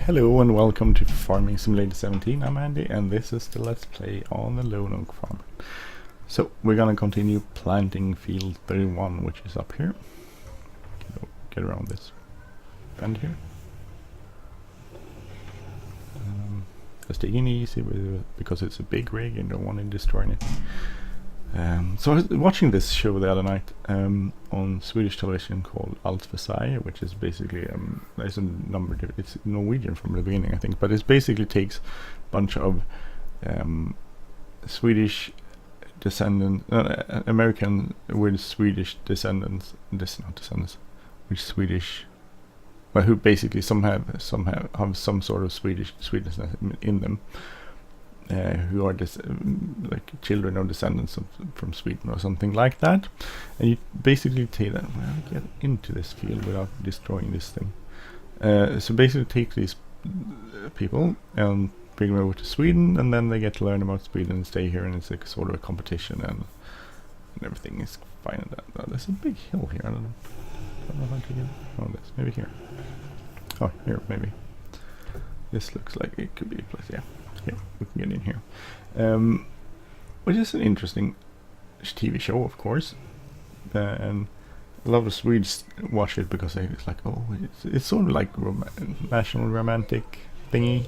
Hello and welcome to Farming Simulator 17. I'm Andy and this is the Let's Play on the Lone Oak Farm. So we're gonna continue planting field 31, which is up here. Get around this bend here. Just taking it easy because it's a big rig and don't want to destroy it. So I was watching this show the other night on Swedish television called Allt för sig, which is basically there's a number. It's Norwegian from the beginning, I think, but it basically takes a bunch of Swedish descendants, American with Swedish descendants. Not descendants, with Swedish. Well, who basically some have some sort of Swedish in them. Who are like children or descendants from Sweden or something like that, and you basically take that. Well, get into this field without destroying this thing. So basically, take these people and bring them over to Sweden, and then they get to learn about Sweden and stay here, and it's like sort of a competition, and everything is fine. There's a big hill here. I don't know how to get on this. Maybe here. Oh, here maybe. This looks like it could be a place. Yeah. Yeah, we can get in here, which is an interesting TV show, of course, and a lot of Swedes watch it because it's like, oh, it's sort of like national romantic thingy.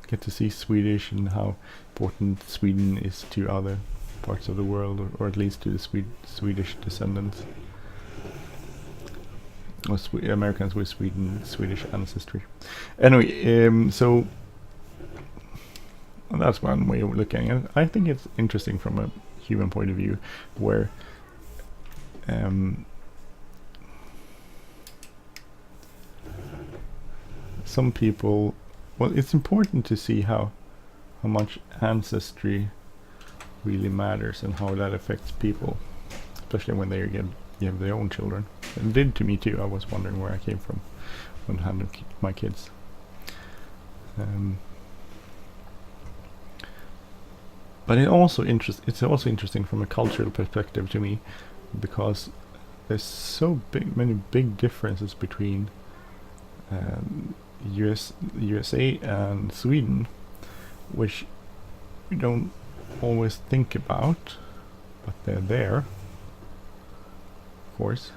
Get to see Swedish and how important Sweden is to other parts of the world, or at least to the Swedish descendants, or Americans with Swedish ancestry. Anyway, so. And that's one way of looking at it. I think it's interesting from a human point of view, where some people, well, it's important to see how much ancestry really matters and how that affects people, especially when they have their own children. It did to me too. I was wondering where I came from when I had my kids. But it's also interesting from a cultural perspective to me, because there's many big differences between USA and Sweden, which we don't always think about, but they're there, of course.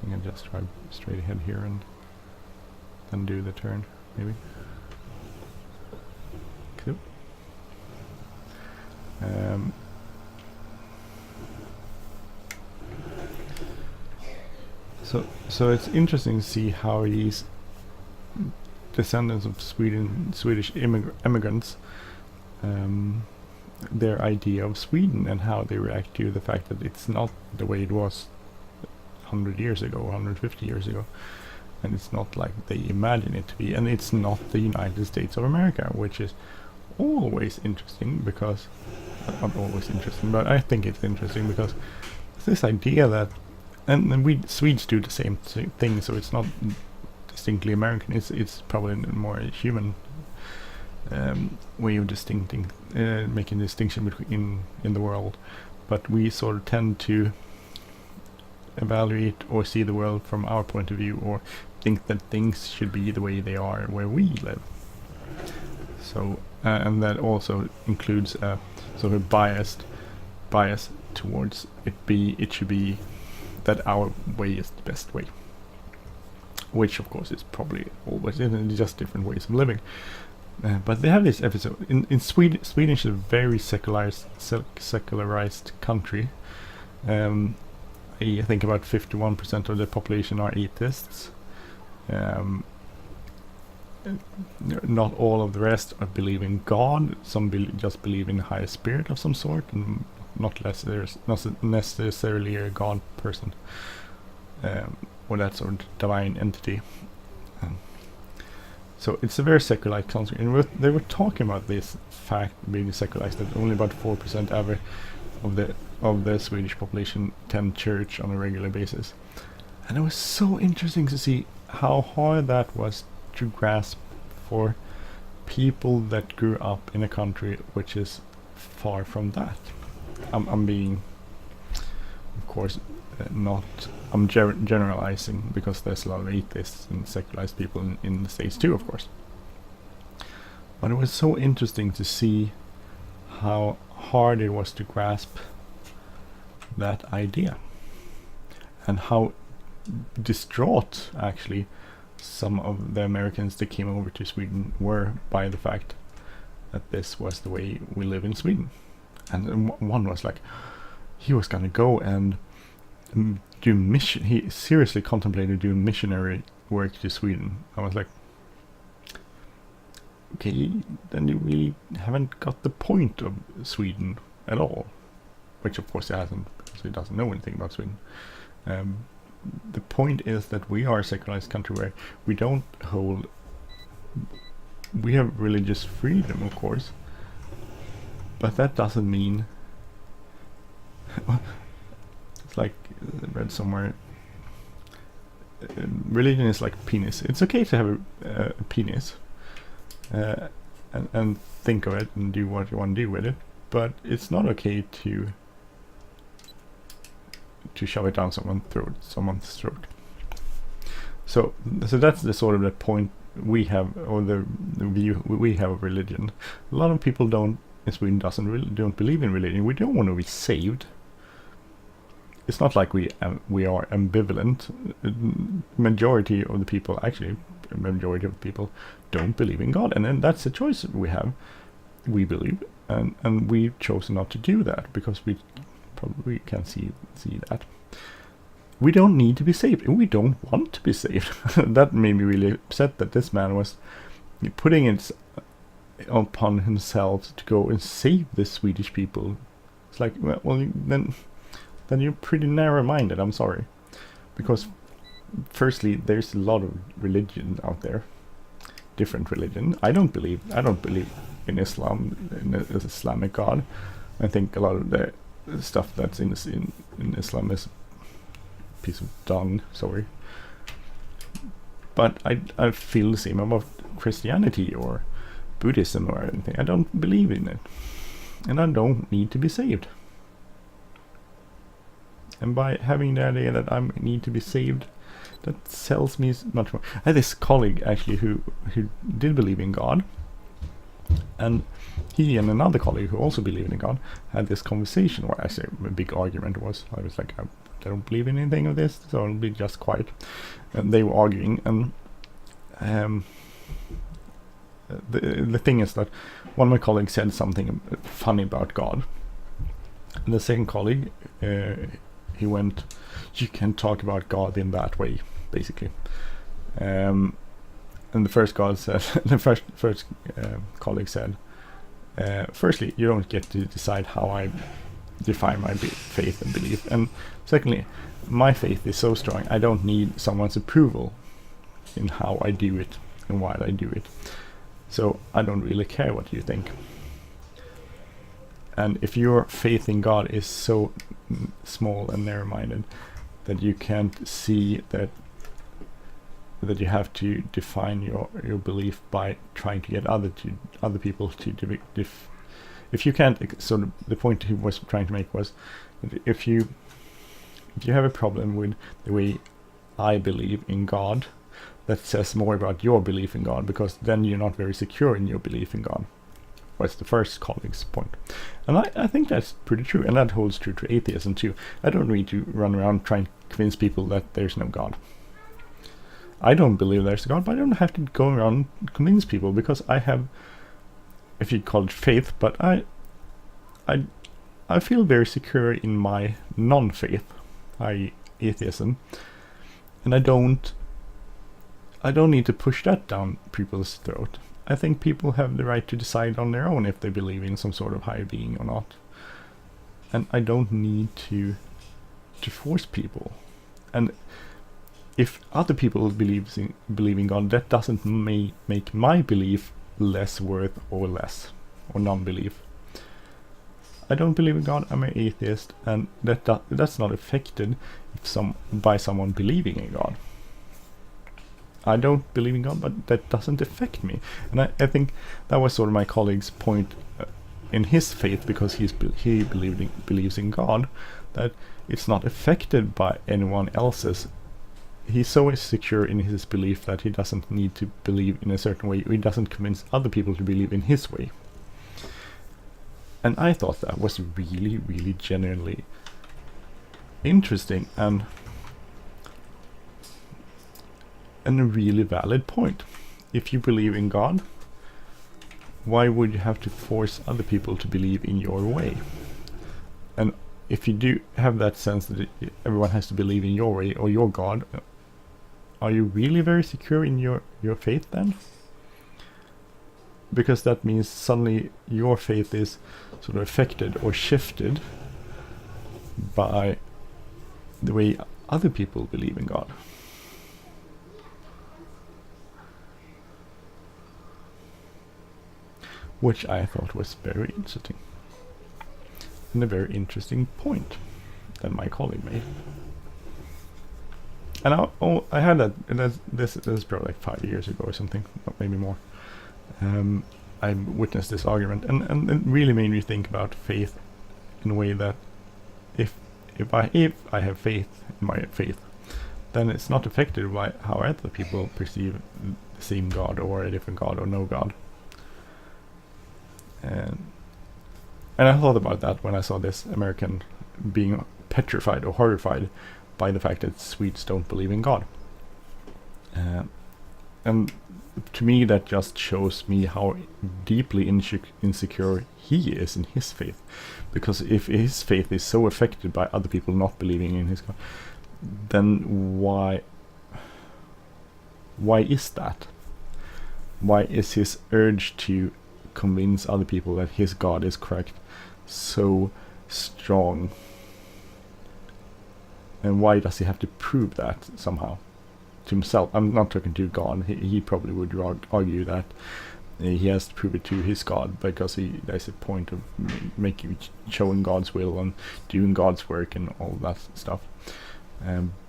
I can just drive straight ahead here and then do the turn, maybe. Cool. So it's interesting to see how these descendants of Swedish immigrants, their idea of Sweden and how they react to the fact that it's not the way it was 100 years ago, 150 years ago, and it's not like they imagine it to be, and it's not the United States of America, which is always interesting, because not always interesting, but I think it's interesting because it's this idea that, and we Swedes do the same thing, so it's not distinctly American. It's probably a more human way of making distinction between in the world, but we sort of tend to evaluate or see the world from our point of view, or think that things should be the way they are where we live. So and that also includes a sort of bias towards it should be that our way is the best way, which of course is probably always just different ways of living. But they have this episode in Sweden. Swedish is a very secularized country. I think about 51% of the population are atheists. Not all of the rest believe in God. Some just believe in a higher spirit of some sort, and not necessarily a God person, or that sort of divine entity. So it's a very secularized country, and they were talking about this fact being secularized, that only about 4% ever of the Swedish population attend church on a regular basis, and it was so interesting to see how hard that was to grasp for people that grew up in a country which is far from that. I'm being, of course, not. I'm generalizing because there's a lot of atheists and secularized people in the States too, of course. But it was so interesting to see how hard it was to grasp that idea, and how distraught actually some of the Americans that came over to Sweden were by the fact that this was the way we live in Sweden. And one was like, he was gonna go and do mission. He seriously contemplated doing missionary work to Sweden. I was like, okay, then you really haven't got the point of Sweden at all. Which of course he hasn't, because he doesn't know anything about Sweden. The point is that we are a secularized country where we don't hold. We have religious freedom, of course, but that doesn't mean. It's like I read somewhere. Religion is like penis. It's okay to have a penis, and think of it and do what you want to do with it, but it's not okay to shove it down someone's throat. So that's the sort of the point we have, or the view we have of religion. A lot of people in Sweden don't believe in religion. We don't want to be saved. It's not like we are ambivalent. Majority of the people don't believe in God, and then that's a choice we have. We believe, and we've chosen not to do that because we probably can see that. We don't need to be saved, and we don't want to be saved. That made me really upset that this man was putting it upon himself to go and save the Swedish people. It's like, well, then you're pretty narrow-minded. I'm sorry, because firstly, there's a lot of religion out there, different religion. I don't believe in Islam, in the Islamic God. I think a lot of the stuff that's in Islam is a piece of dung, sorry. But I feel the same about Christianity or Buddhism or anything. I don't believe in it, and I don't need to be saved. And by having the idea that I need to be saved, that sells me much more. I had this colleague actually who did believe in God, and he and another colleague who also believed in God had this conversation, or actually a big argument was. I was like, I don't believe in anything of this, so I'll be just quiet. And they were arguing, and the thing is that one of my colleagues said something funny about God, and the second colleague, he went, "You can't talk about God in that way," basically. And the first colleague said, firstly, you don't get to decide how I define my faith and belief, and secondly, my faith is so strong I don't need someone's approval in how I do it and why I do it, so I don't really care what you think. And if your faith in God is so small and narrow-minded that you can't see that you have to define your belief by trying to get other people to if you can't, sort of the point he was trying to make was that if you have a problem with the way I believe in God, that says more about your belief in God, because then you're not very secure in your belief in God. Was the first colleague's point. And I think that's pretty true, and that holds true to atheism too. I don't need to run around trying to convince people that there's no God. I don't believe there's a God, but I don't have to go around and convince people, because I have, if you call it faith, but I feel very secure in my non-faith, i.e. atheism, and I don't need to push that down people's throat. I think people have the right to decide on their own if they believe in some sort of higher being or not. And I don't need to force people. And if other people believe in God, that doesn't make my belief less worth or less, or non-belief. I don't believe in God, I'm an atheist, and that's not affected by someone believing in God. I don't believe in God, but that doesn't affect me. And I think that was sort of my colleague's point in his faith, because he believes in God, that it's not affected by anyone else's. He's so secure in his belief that he doesn't need to believe in a certain way. He doesn't convince other people to believe in his way. And I thought that was really, really genuinely interesting and a really valid point. If you believe in God, why would you have to force other people to believe in your way? And if you do have that sense that everyone has to believe in your way or your God, are you really very secure in your faith then? Because that means suddenly your faith is sort of affected or shifted by the way other people believe in God. Which I thought was very interesting. And a very interesting point that my colleague made. And I had that, and this is probably like 5 years ago or something, maybe more. I witnessed this argument, and it really made me think about faith in a way that if I have faith in my faith, then it's not affected by how other people perceive the same God or a different God or no God. And I thought about that when I saw this American being petrified or horrified by the fact that Swedes don't believe in God. And to me that just shows me how deeply insecure he is in his faith. Because if his faith is so affected by other people not believing in his God, then why is that? Why is his urge to convince other people that his God is correct so strong? And why does he have to prove that somehow to himself? I'm not talking to God. He probably would argue that he has to prove it to his God, because there's a point of showing God's will and doing God's work and all that stuff.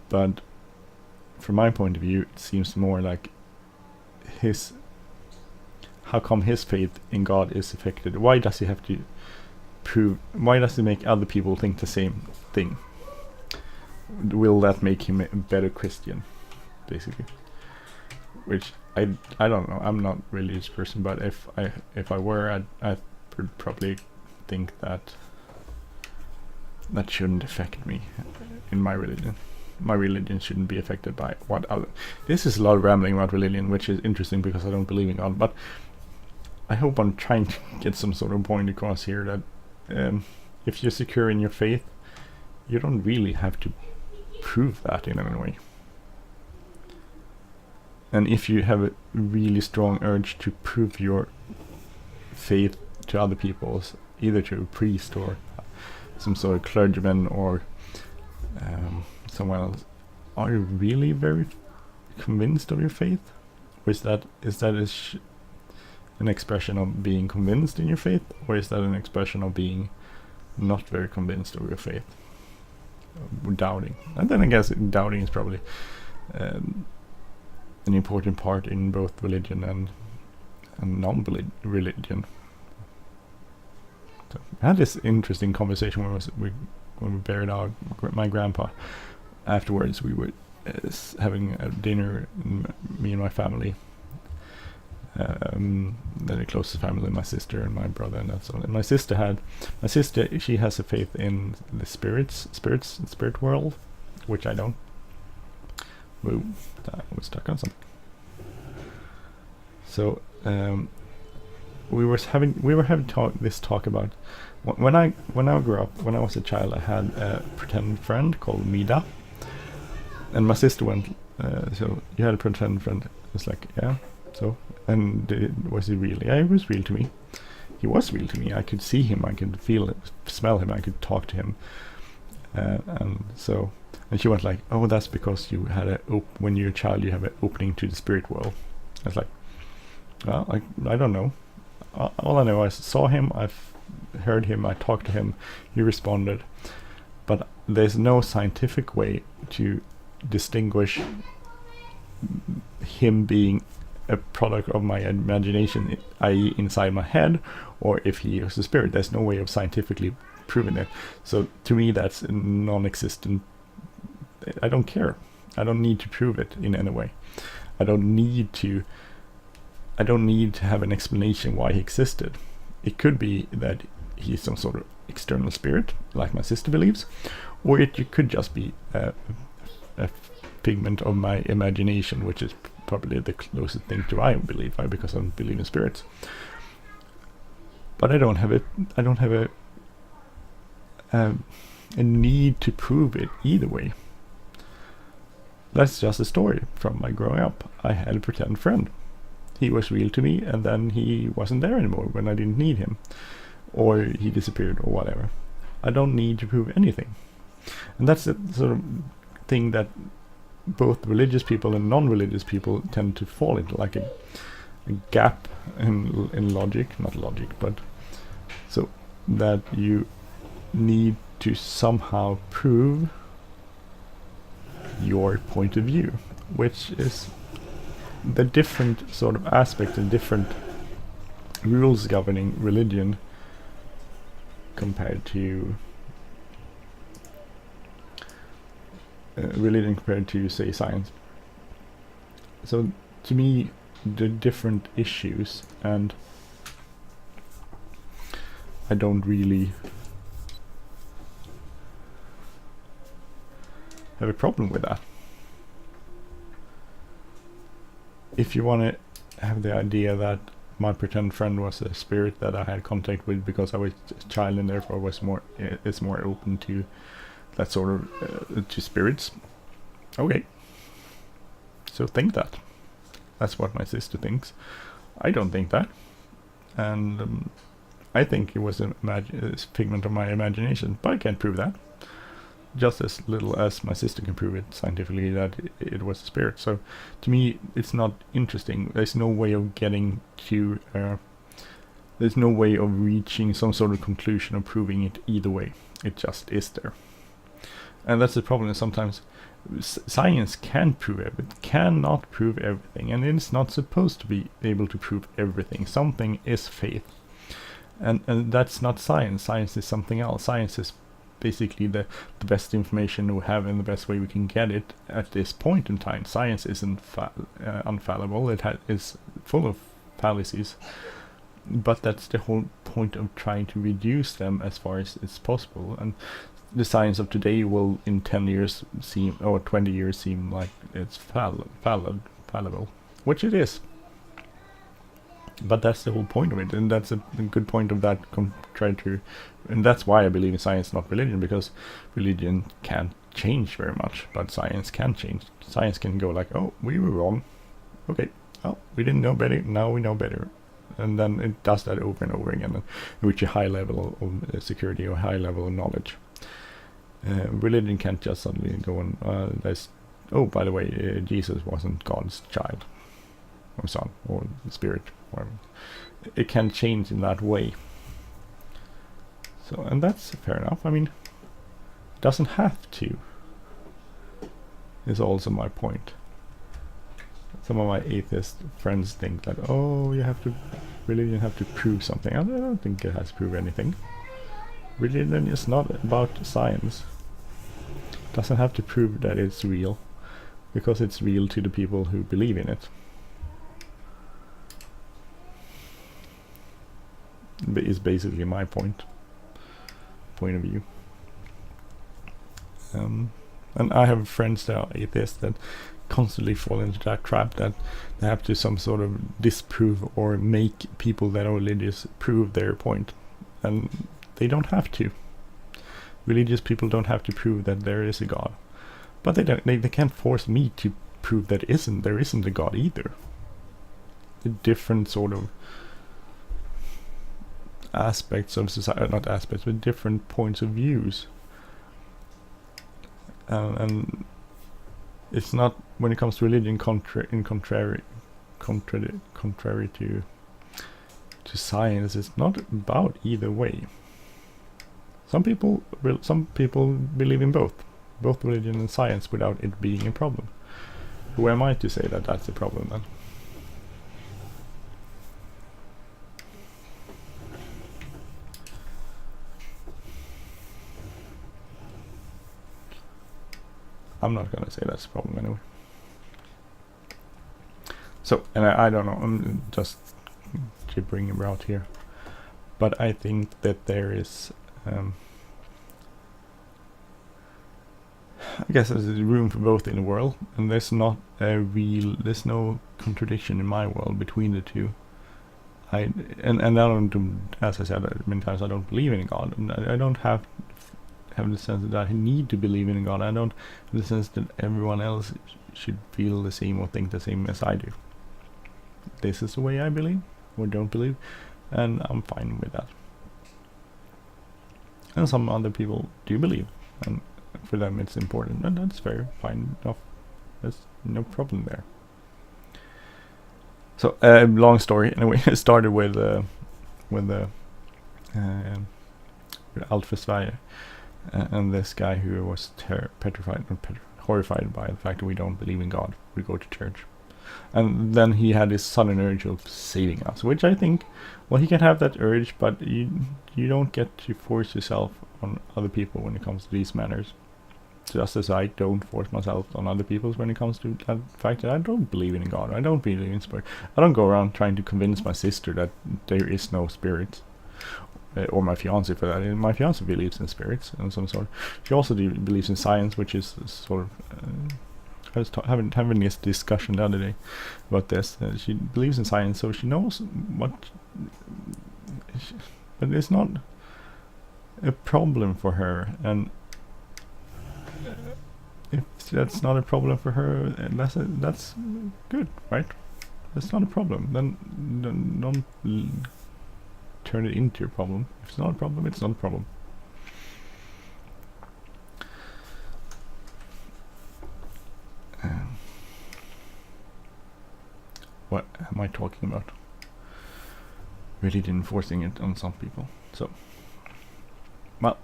But from my point of view, it seems more like how come his faith in God is affected? Why does he have to prove? Why does he make other people think the same thing? Will that make him a better Christian, basically? Which I don't know. I'm not a religious person, but if I were, I would probably think that shouldn't affect me in my religion. My religion shouldn't be affected by what other. This is a lot of rambling about religion, which is interesting because I don't believe in God, but I hope I'm trying to get some sort of point across here that if you're secure in your faith, you don't really have to prove that in any way. And if you have a really strong urge to prove your faith to other people, either to a priest or some sort of clergyman or someone else, are you really very convinced of your faith? Or is that an expression of being convinced in your faith, or is that an expression of being not very convinced of your faith? Doubting. And then I guess doubting is probably an important part in both religion and non-religion. So I had this interesting conversation when we buried my grandpa. Afterwards, we were having a dinner, me and my family, the closest family, my sister and my brother, and that's all. And my sister, she has a faith in the spirit world, which I don't. Whoa, that was stuck on something. So we were having this talk about when I grew up. When I was a child, I had a pretend friend called Mida, and my sister went. So you had a pretend friend? I was like, yeah. So, and was he real? Yeah, he was real to me. He was real to me. I could see him. I could feel it, smell him. I could talk to him. And she went like, "Oh, that's because you had when you're a child, you have an opening to the spirit world." I was like, "Well, I don't know. All I know, I saw him. I've heard him. I talked to him. He responded. But there's no scientific way to distinguish him being a product of my imagination, i.e. inside my head, or if he is a spirit. There's no way of scientifically proving it. So to me that's non-existent. I don't care. I don't need to prove it in any way. I don't need to have an explanation why he existed. It could be that he's some sort of external spirit, like my sister believes, or it could just be a figment of my imagination, which is probably the closest thing to I believe, because I don't believe in spirits. But I don't have a need to prove it either way. That's just a story from my growing up. I had a pretend friend. He was real to me, and then he wasn't there anymore when I didn't need him, or he disappeared, or whatever. I don't need to prove anything. And that's the sort of thing that both religious people and non-religious people tend to fall into, like a gap in logic, not logic, but so that you need to somehow prove your point of view, which is the different sort of aspect and different rules governing religion compared to say science. So to me, the different issues, and I don't really have a problem with that. If you want to have the idea that my pretend friend was a spirit that I had contact with because I was a child and therefore was more open to that sort of to spirits, okay, so think that. That's what my sister thinks. I don't think that, and I think it was a figment of my imagination, but I can't prove that. Just as little as my sister can prove it scientifically that it was a spirit. So to me, it's not interesting. There's no way of getting to there's no way of reaching some sort of conclusion or proving it either way. It just is there. And that's the problem. Sometimes science can prove everything, cannot prove everything, and it's not supposed to be able to prove everything. Something is faith, and that's not science. Science is something else. Science is basically the best information we have and the best way we can get it at this point in time. Science isn't infallible. It is full of fallacies, but that's the whole point of trying to reduce them as far as it's possible. And the science of today will in 10 years seem, or 20 years seem like it's fallible, which it is. But that's the whole point of it, and that's a good point of that and that's why I believe in science, not religion, because religion can't change very much, but science can change. Science can go like, oh, we were wrong. Okay, well, we didn't know better, now we know better. And then it does that over and over again, and reach a high level of security or a high level of knowledge. Religion can't just suddenly go and, oh, by the way, Jesus wasn't God's child, or son, or spirit, whatever. It can change in that way. So, and that's fair enough. I mean, it doesn't have to, is also my point. Some of my atheist friends think that, oh, religion have to prove something. I don't think it has to prove anything. Religion is not about science. It doesn't have to prove that it's real, because it's real to the people who believe in it. Is basically my point of view. And I have friends that are atheists that constantly fall into that trap, that they have to some sort of disprove or make people that are religious prove their point, and they don't have to. Religious people don't have to prove that there is a God, but they can't force me to prove that there isn't a God either. The different sort of aspects of society, not aspects, but different points of views, and it's not, when it comes to religion, contrary to science, it's not about either way. Some people believe in both religion and science without it being a problem. Who am I to say that that's a problem then? I'm not gonna say that's a problem anyway. So, and I don't know, I'm just gibbering about here, but I think that there is, I guess there's room for both in the world, and there's no contradiction in my world between the two. And I don't, as I said many times, I don't believe in God, and I don't have the sense that I need to believe in God. I don't have the sense that everyone else should feel the same or think the same as I do. This is the way I believe or don't believe, and I'm fine with that. And some other people do believe, and for them it's important, and that's fair, fine enough. There's no problem there. So, long story. Anyway, it started with the Alfa Sverige, and this guy who was horrified by the fact that we don't believe in God. We go to church, and then he had this sudden urge of saving us, which I think, well, he can have that urge, but you don't get to force yourself on other people when it comes to these matters. Just as I don't force myself on other people when it comes to the fact that I don't believe in God. I don't believe in spirit. I don't go around trying to convince my sister that there is no spirit, or my fiance for that. My fiance believes in spirits and some sort. She also believes in science, which is sort of. I was having this discussion the other day about this. She believes in science, so she knows what. But it's not a problem for her, and if that's not a problem for her, that's good, right? That's not a problem. Then don't turn it into a problem. If it's not a problem, it's not a problem. What am I talking about? Religion forcing it on some people. So, well,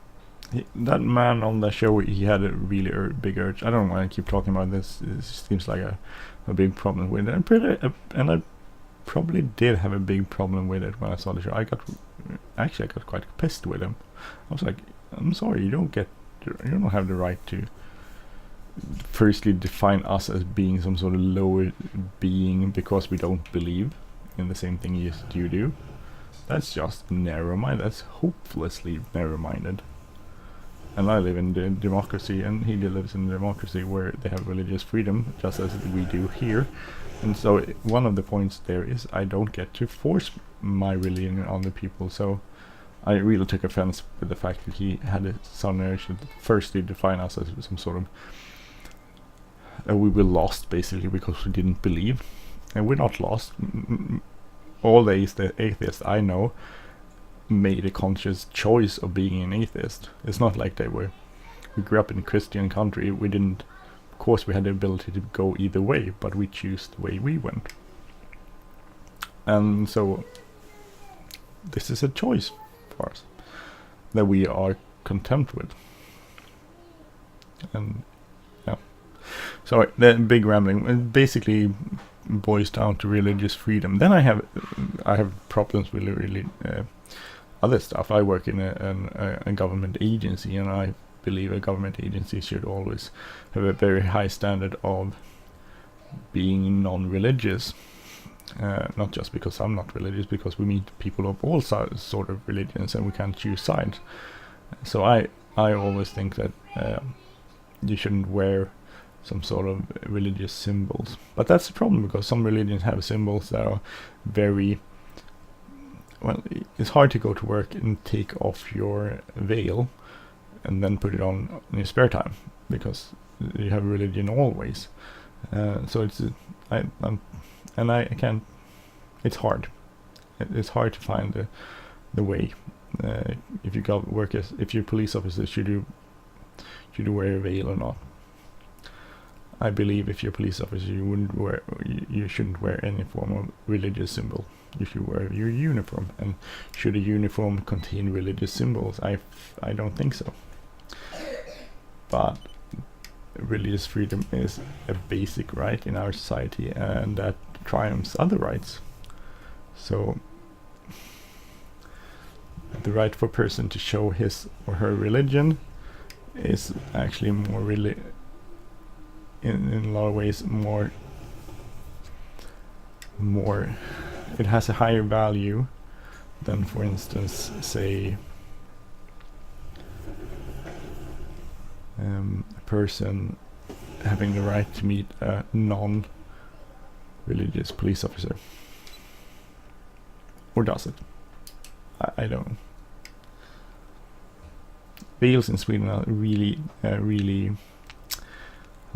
that man on the show, he had a really big urge. I don't know why I keep talking about this. It seems like a big problem with it. And I probably did have a big problem with it when I saw the show. I got quite pissed with him. I was like, I'm sorry, you don't have the right to firstly define us as being some sort of lower being because we don't believe in the same thing you do. That's just narrow-minded. That's hopelessly narrow-minded. And I live in the democracy, and he lives in a democracy where they have religious freedom, just as we do here. And so one of the points there is I don't get to force my religion on the people. So I really took offense with the fact that he had a sudden urge to firstly define us as some sort of we were lost basically because we didn't believe, and we're not lost. All the atheists I know made a conscious choice of being an atheist. It's not like we grew up in a Christian country. Of course we had the ability to go either way, but we choose the way we went. And so this is a choice for us that we are content with. And yeah, sorry, the big rambling. It basically boils down to religious freedom. Then I have problems with really other stuff. I work in a government agency, and I believe a government agency should always have a very high standard of being non-religious. Not just because I'm not religious, because we meet people of all sort of religions and we can't choose sides. So I always think that you shouldn't wear some sort of religious symbols. But that's the problem, because some religions have symbols that are very... Well, it's hard to go to work and take off your veil and then put it on in your spare time, because you have religion always. So it's I can't. It's hard. It's hard to find the way. If you go work if you're a police officer, should you wear a veil or not? I believe if you're a police officer, you shouldn't wear any form of religious symbol. You should wear your uniform. And should a uniform contain religious symbols? I don't think so. But religious freedom is a basic right in our society, and that triumphs other rights. So the right for a person to show his or her religion is actually more in a lot of ways more. It has a higher value than, for instance, say a person having the right to meet a non-religious police officer. Or does it? I don't know. Veils in Sweden are really, how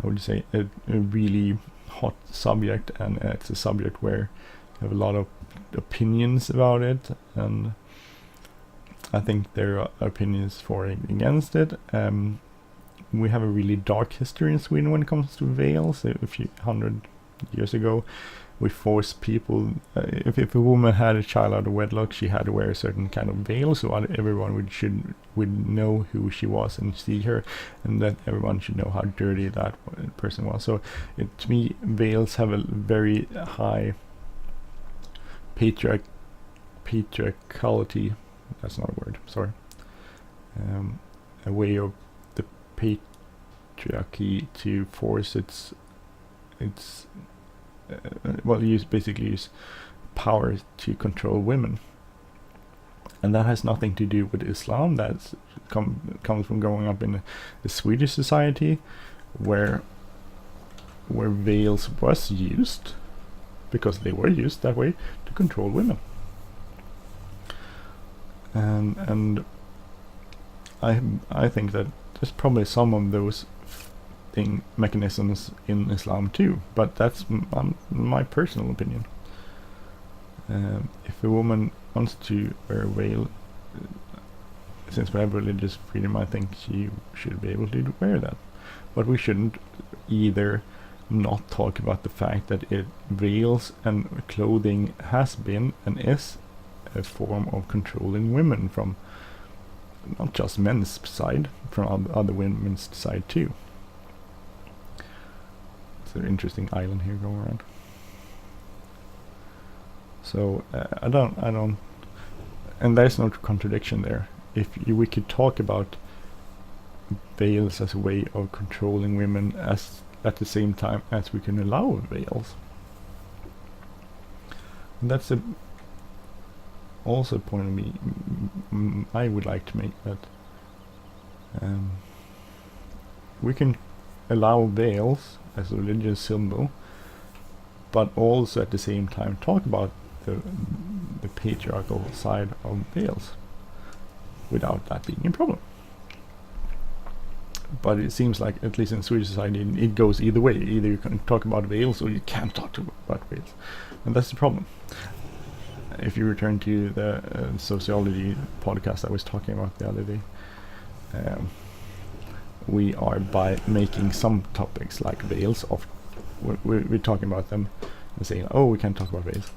would you say, a really hot subject, and it's a subject where you have a lot of opinions about it, and I think there are opinions for and against it. We have a really dark history in Sweden when it comes to veils. A few 100 years ago, we forced people, if a woman had a child out of wedlock, she had to wear a certain kind of veil, so everyone would know who she was and see her, and that everyone should know how dirty that person was. So to me, veils have a very high patriarchality. That's not a word, sorry. A way of the patriarchy to force its basically use power to control women, and that has nothing to do with Islam. That's comes from growing up in the Swedish society, where veils was used because they were used that way to control women, and I think that there's probably some of those mechanisms in Islam too, but that's my personal opinion. If a woman wants to wear a veil, since we have religious freedom, I think she should be able to wear that. But we shouldn't either not talk about the fact that veils and clothing has been and is a form of controlling women from not just men's side, from other women's side too. An interesting island here going around. So I don't, and there's no contradiction there. If we could talk about veils as a way of controlling women as at the same time as we can allow veils, and that's also a point of me. I would like to make that we can allow veils as a religious symbol, but also at the same time talk about the patriarchal side of veils without that being a problem. But it seems like, at least in Swedish society, it goes either way. Either you can talk about veils or you can't talk about veils, and that's the problem. If you return to the sociology podcast I was talking about the other day, we are, by making some topics like veils we're talking about them and saying, oh, we can't talk about veils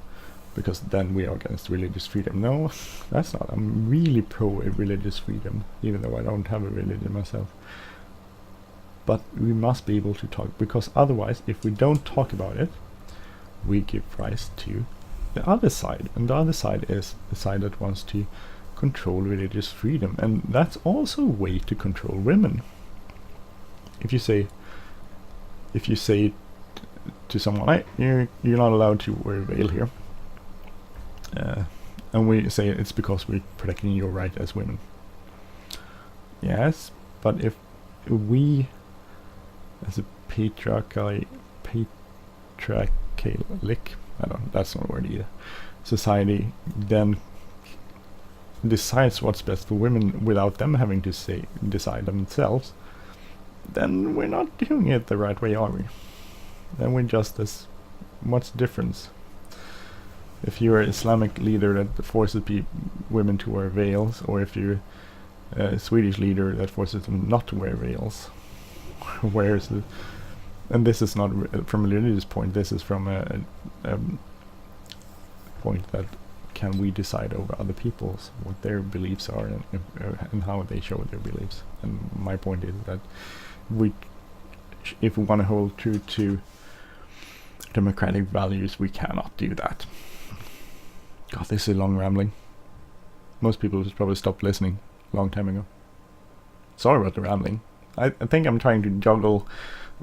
because then we are against religious freedom. No, that's not. I'm really pro religious freedom, even though I don't have a religion myself. But we must be able to talk, because otherwise, if we don't talk about it, we give rise to the other side, and the other side is the side that wants to control religious freedom, and that's also a way to control women. If you say to someone, hey, you're not allowed to wear a veil here, and we say it's because we're protecting your right as women. Yes, but if we, as a patriarchalic, that's not a word either, society, then decides what's best for women without them having to decide themselves, then we're not doing it the right way, are we? Then we're just as... what's the difference? If you're an Islamic leader that forces women to wear veils, or if you're a Swedish leader that forces them not to wear veils, where's the... And this is not from a religious point, this is from a point that can we decide over other people's, what their beliefs are, and how they show their beliefs. And my point is that if we want to hold true to democratic values, we cannot do that. God, this is long rambling. Most people just probably stopped listening a long time ago. Sorry about the rambling. I think I'm trying to juggle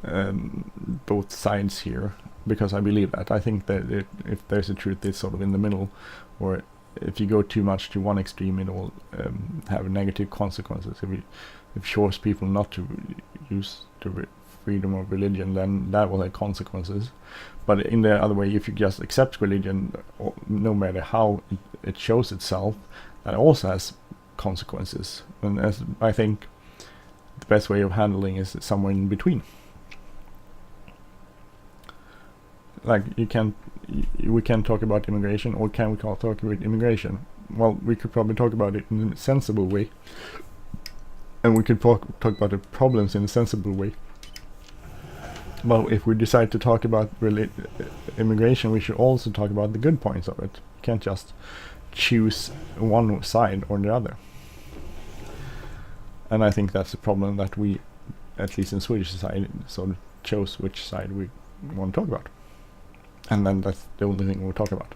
both sides here, because I believe that. I think that if there's a truth, it's sort of in the middle, or if you go too much to one extreme, it will have negative consequences. If it forces people not to use the freedom of religion, then that will have consequences. But in the other way, if you just accept religion, no matter how it shows itself, that also has consequences. And as I think the best way of handling is somewhere in between. Like we can talk about immigration, or can we talk about immigration? Well, we could probably talk about it in a sensible way, and we could talk about the problems in a sensible way. Well, if we decide to talk about immigration, we should also talk about the good points of it. You can't just choose one side or the other. And I think that's the problem, that we, at least in Swedish society, sort of chose which side we want to talk about. And then that's the only thing we'll talk about.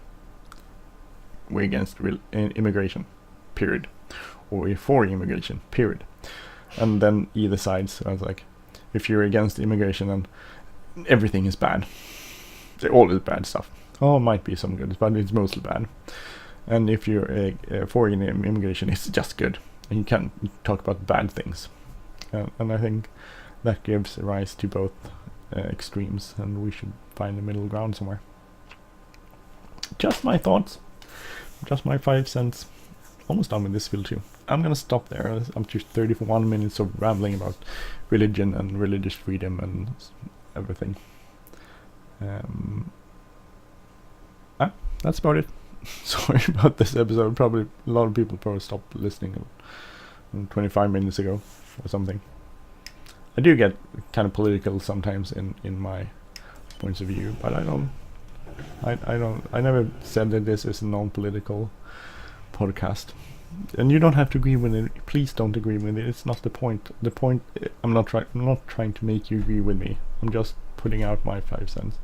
We're against immigration, period. Or we're for immigration, period. And then either side sounds like, if you're against immigration, then everything is bad. All is bad stuff. Oh, it might be some good, but it's mostly bad. And if you're for immigration, it's just good. And you can't talk about bad things. And I think that gives rise to both extremes, and we should find a middle ground somewhere. Just my thoughts. Just my 5 cents. Almost done with this video too. I'm gonna stop there. I'm just 31 minutes of rambling about religion and religious freedom and everything. That's about it. Sorry about this episode. Probably a lot of people probably stopped listening 25 minutes ago or something. I do get kind of political sometimes in my points of view, but I never said that this is a non-political podcast. And you don't have to agree with it. Please don't agree with it. It's not the point. The point, I'm not trying to make you agree with me. I'm just putting out my 5 cents.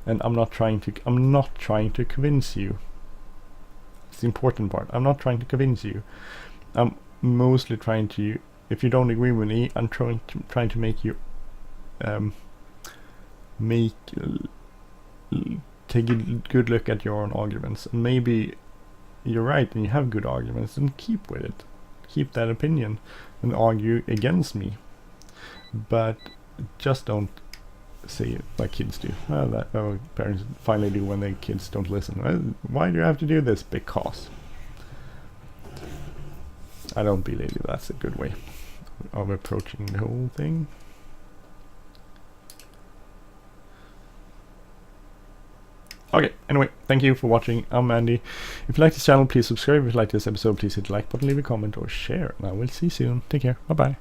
And I'm not trying to convince you. It's the important part. I'm not trying to convince you. I'm mostly trying to, if you don't agree with me, I'm trying to make you take a good look at your own arguments. And maybe you're right and you have good arguments, and keep with it. Keep that opinion and argue against me. But just don't say it like kids do. Well, that parents finally do when their kids don't listen. Well, why do you have to do this? Because. I don't believe that's a good way of approaching the whole thing. Okay, anyway, thank you for watching. I'm Andy. If you like this channel, please subscribe. If you like this episode, please hit the like button, leave a comment, or share. And I will see you soon. Take care. Bye-bye.